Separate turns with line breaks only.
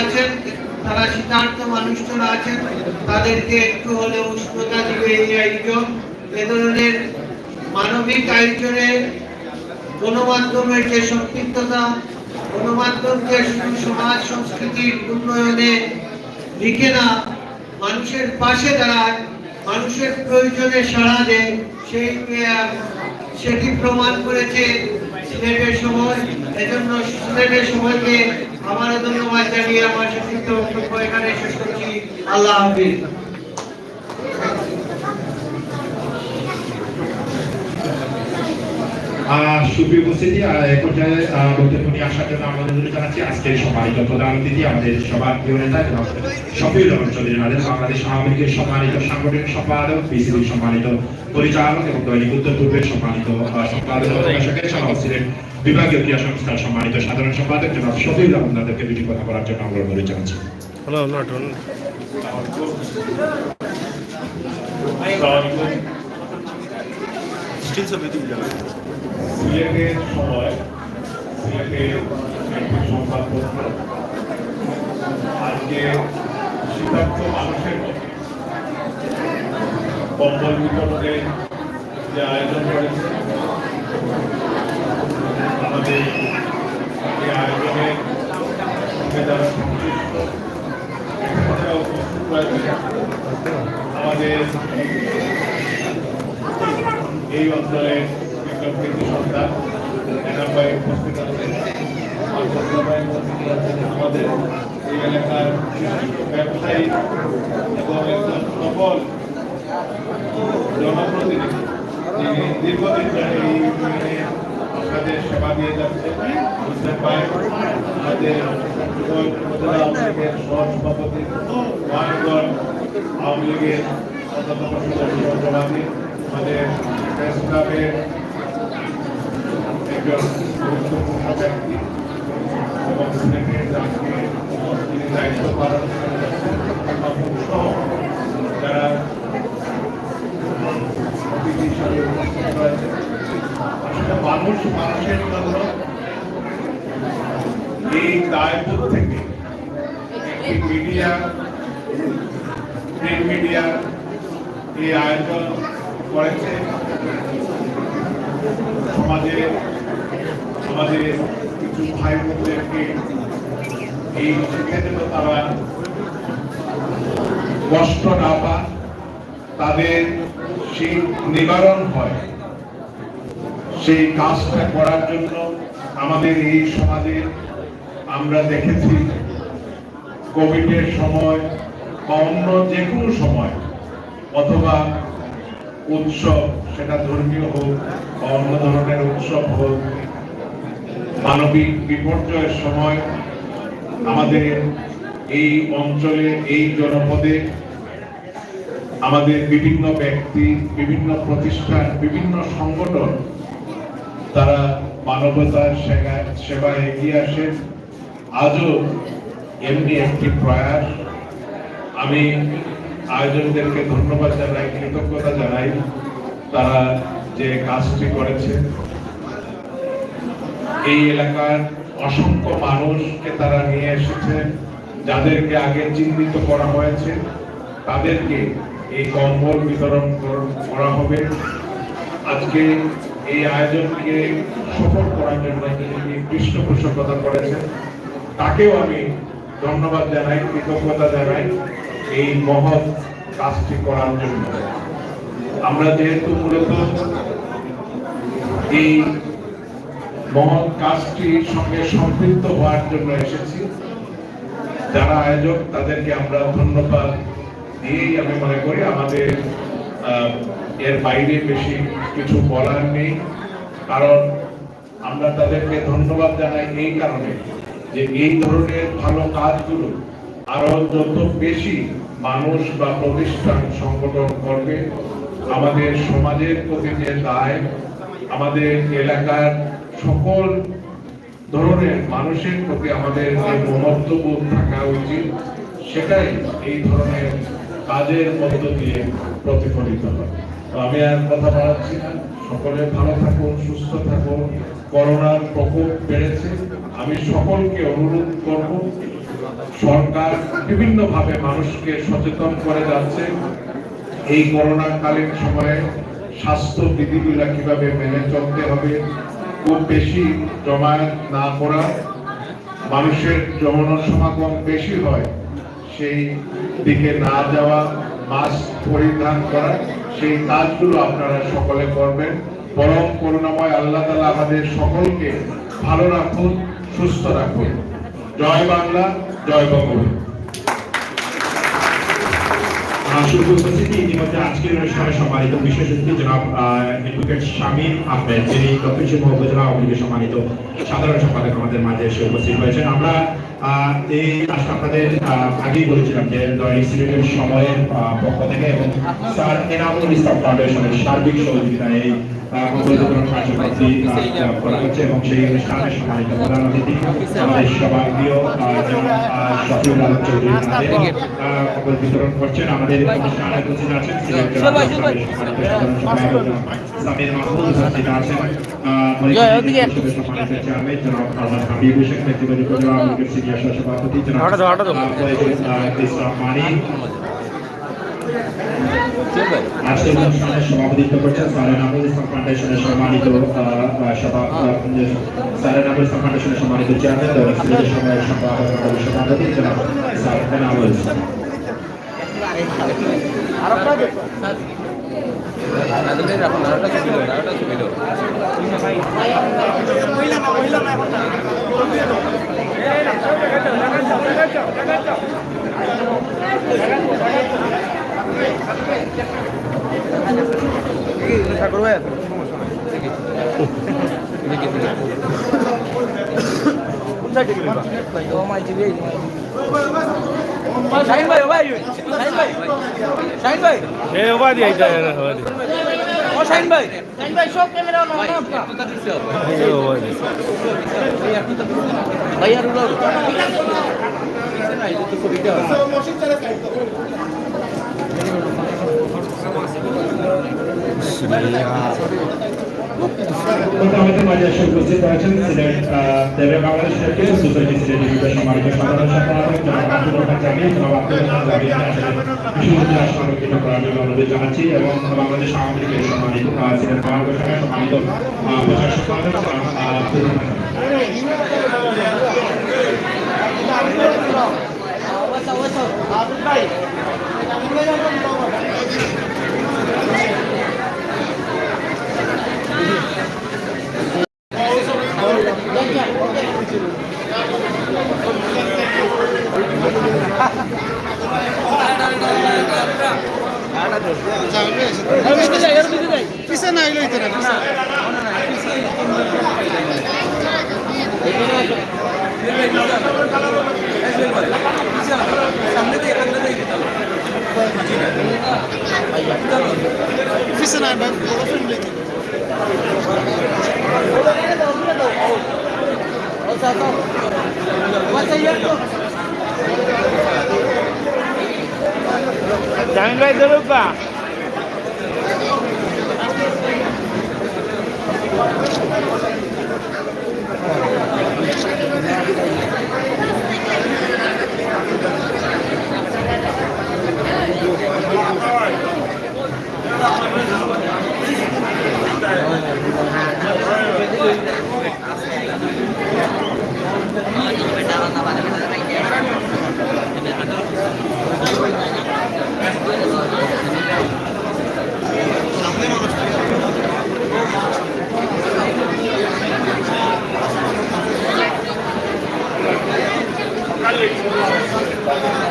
আছেন, তারা শীতার্থ মানুষ যারা আছেন তাদেরকে একটু হলে উষ্ণতা দিবে এই আয়োজন। এ ধরনের মানবিক আয়োজনে গণমাধ্যমের যে সম্পৃক্ততা, গণমাধ্যমকে শুধু সমাজ সংস্কৃতির উন্নয়নে লিখে না, মানুষের পাশে দাঁড়ায়, মানুষের প্রয়োজনে সাড়া দেয়, সেটি প্রমাণ করেছে সিলেটের সময়। এজন্য সিলেটের সময়কে আমারও ধন্যবাদ জানিয়ে আমার সংক্ষিপ্ত বক্তব্য এখানে শেষ করছি। আল্লাহ হাফিজ।
সুপ্রিয় উপস্থিতি, এক পর্যায়ে বক্তব্য নিয়ে আসার জন্য আমাদের জানাচ্ছি আজকের সম্মানিত প্রধান অতিথি আমাদের সবার প্রিয় নেতা শফিউর রহমান চৌধুরী নাদের, বাংলাদেশ আওয়ামী লীগের সম্মানিত সাংগঠনিক সম্পাদক, বিসিবির সম্মানিত পরিচালক এবং দৈনিক উত্তর পূর্বের সম্মানিত সম্পাদক সিলেট বিভাগীয় ক্রীড়া সংস্থার সম্মানিত সাধারণ সম্পাদক জনাব শফিউর রহমান নাদেরকে দুটি কথা বলার জন্য আমরা অনুরোধ জানাচ্ছি।
সিলেটের সময় সিলেটের সংবাদপত্র আজকে শীতার্থ মানুষের মধ্যে কম্বল বিতরণের যে আয়োজন করেছে, আমাদের এই আয়োজনের সঙ্গে যারা সংশ্লিষ্ট উপস্থিত রয়েছে, আমাদের এই অঞ্চলের কৃতি সন্তান এনারভাই উপস্থিত আছেন, আমাদের এই এলাকার ব্যবসায়ী এবং একজন সফল জনপ্রতিনিধি যিনি দীর্ঘদিন ধরে এই ইউনিয়নে আপনাদের সেবা দিয়ে যাচ্ছে, আমাদের উপজেলা আওয়ামী লীগের সহসভাপতি, মহানগর আওয়ামী লীগের অন্যতম সদস্য, আমাদের প্রেস ক্লাবের একজন গুরুত্বপূর্ণ ব্যক্তি এবং সিলেটের তিনি দায়িত্ব পালন সহ যারা অতিথি হিসাবে উপস্থিত রয়েছে। আসলে মানুষের জন্য এই দায়িত্ব থেকে মিডিয়া, প্রিন্ট মিডিয়া এই আয়োজন করেছে সমাজে আমাদের কিছু ভাই বোনদেরকে এই শিক্ষা যেন তারা কষ্ট না পান, তাদের সেই নিবারণ হয়, সেই কাজটা করার জন্য আমাদের এই সমাজে আমরা দেখেছি কোভিডের সময় বা অন্য যে কোনো সময় অথবা উৎসব, সেটা ধর্মীয় হোক বা অন্য ধরনের উৎসব হোক, মানবিক বিপর্যয়ের সময় আমাদের এই অঞ্চলে, এই জনপদে আমাদের বিভিন্ন ব্যক্তি, বিভিন্ন প্রতিষ্ঠান, বিভিন্ন সংগঠন তারা মানবতার সেবায় এগিয়ে আসে। আজও এমনি একটি প্রয়াস। আমি আয়োজকদেরকে ধন্যবাদ জানাই, কৃতজ্ঞতা জানাই, তারা যে কাজটি করেছে। এই এলাকার অসংখ্য মানুষকে তারা নিয়ে এসেছে, যাদেরকে আগে চিহ্নিত করা হয়েছে, তাদেরকে এই কম্বল বিতরণ করা হবে। আজকে এই আয়োজনকে সফল করার জন্য যিনি পৃষ্ঠপোষকতা করেছেন, তাকেও আমি ধন্যবাদ জানাই, কৃতজ্ঞতা জানাই এই মহৎ কাজটি করার জন্য। আমরা যেহেতু মূলত এই মহৎ কাজটির সঙ্গে সম্পৃক্ত হওয়ার জন্য এসেছি, যারা আয়োজক তাদেরকে আমরা ধন্যবাদ দিয়েই আমি মনে করি আমাদের এর বাইরে বেশি কিছু বলার নেই। কারণ আমরা তাদেরকে ধন্যবাদ জানাই এই কারণে যে এই ধরনের ভালো কাজগুলো আরো যত বেশি মানুষ বা প্রতিষ্ঠান সংগঠন করবে, আমাদের সমাজের প্রতি যে দায়, আমাদের এলাকার সকল ধরনের মানুষের প্রতি আমাদের যে মমত্ববোধ থাকা উচিত, সেটাই এই ধরনের কাজের মধ্য দিয়ে প্রতিফলিত হয়। আমি আর কথা বাড়াচ্ছি না, সকলে ভালো থাকুন, সুস্থ থাকুন। করোনার প্রকোপ বেড়েছে, আমি সকলকে অনুরোধ করব সরকার বিভিন্নভাবে মানুষকে সচেতন করে যাচ্ছে এই করোনাকালীন সময়ে স্বাস্থ্য বিধিগুলা কিভাবে মেনে চলতে হবে, খুব বেশি জমায়েত না করা, মানুষের জনসমাগম বেশি হয় সেই দিকে না যাওয়া, মাস্ক পরিধান করা, সেই কাজগুলো আপনারা সকলে করবেন। পরম করুণাময় আল্লাহ তাআলা আমাদের সকলকে ভালো রাখুন, সুস্থ রাখুন। জয় বাংলা, জয় বঙ্গবন্ধু।
শুধু উপস্থিতি ইতিমধ্যে আজকের অনুষ্ঠানে সম্মানিত বিশেষ অতিথি জনাব অ্যাডভোকেট শামীম আহমেদ, যিনি দক্ষিণ শিবমোগা উপজেলা আওয়ামী লীগের সম্মানিত সাধারণ সম্পাদক আমাদের মাঝে এসে উপস্থিত হয়েছেন। আমরা এই আজকে আপনাদের আগেই বলেছিলাম যে দৈনিক সিলেটের সময়ের পক্ষ থেকে এবং স্যার এনামুল ইসলাম ফাউন্ডেশনের সার্বিক সহযোগিতায় এই বিতরণ কার্যক্রমটি করা হচ্ছে এবং সেই অনুষ্ঠানে সম্মানিত প্রধান অতিথি আমাদের সভাপতিও শফিউল আলম চৌধুরী কম্বল বিতরণ করছেন। আমাদের অনুষ্ঠানে উপস্থিত আছেন সিলেট সামির মাহমুদ, উপস্থিত আছেন সম্মানিত চেয়ারম্যান জনাব হাবিব হোসেন, ব্যক্তিগত উপজেলা আওয়ামী লীগের সিনিয়র সহসভাপতি জনাব ইসলাম মানি। আজকের অনুষ্ঠানে সভাপতিত্ব করছেন সারেনামুল ইসলাম ফাউন্ডেশনের সম্মানিত চেয়ারম্যান দৈনিক সিলেটের সময়ের সভাপতি জনাব স্যার এনামুল ইসলাম। আমাদের মাঝে এসে উপস্থিত হয়েছেন সিলেট দেবের বাংলাদেশ সোসাইটি সিলেটের সম্মানিত সাধারণ সম্পাদক জনাব আব্দুল রহমান জামিল, সংরক্ষিত করার জন্য অনুরোধ জানাচ্ছি এবং বাংলাদেশ আওয়ামী লীগের সম্মানিত সিলেট মহানগর সম্মানিত প্রচার সম্পাদক
জামিল ভাই দৌড় পা
Gracias.